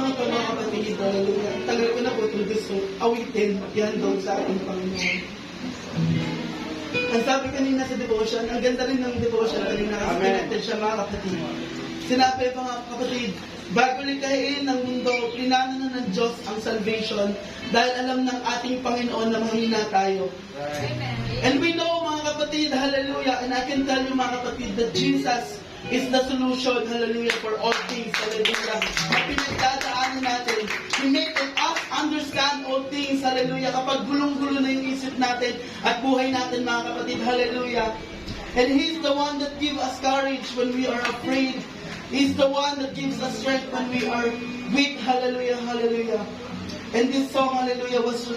mga ito mga kapatid, hallelujah. Tagal ko na po itong gusto awitin, yan daw sa ating Panginoon. Ang sabi kanina sa devotion, ang ganda rin ng devotion kanina kasi connected siya mga kapatid. Sinabi pa mga kapatid, bago likhain ng mundo, plinano na ng Diyos ang salvation dahil alam ng ating Panginoon na mahina tayo. And we know mga kapatid, hallelujah, and I can tell you mga kapatid that Jesus is the solution, hallelujah, for all things, hallelujah. Pinagdadaanan natin, He made us understand all things, hallelujah. Kapag gulong-gulo na yung isip natin at buhay natin mga kapatid, hallelujah. And He's the one that gives us courage when we are afraid. He's the one that gives us strength when we are weak, hallelujah, hallelujah. And this song, hallelujah, was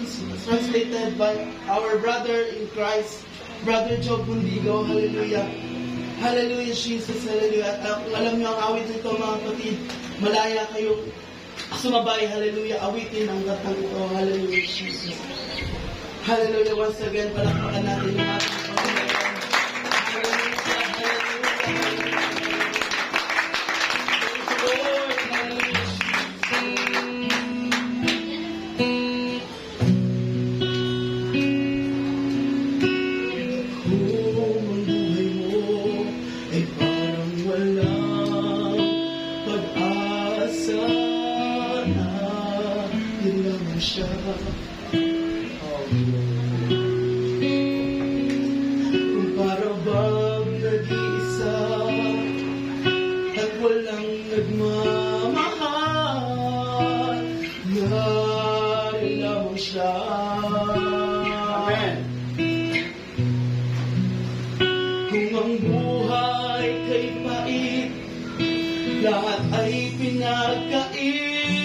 translated by our brother in Christ, Brother Job Bundigo, hallelujah. Hallelujah, Jesus, hallelujah. At kung alam niyo ang awit nito, mga kapatid, malaya kayo sumabay, hallelujah, awitin ang gatang ito, hallelujah, Jesus. Hallelujah, once again, palakpakan natin yung ating Panginoon. Kung para bang nag-iisa at walang nagmamahal, yari lamang siya. Amen. Kung ang buhay kay pait, lahat ay pinagkait.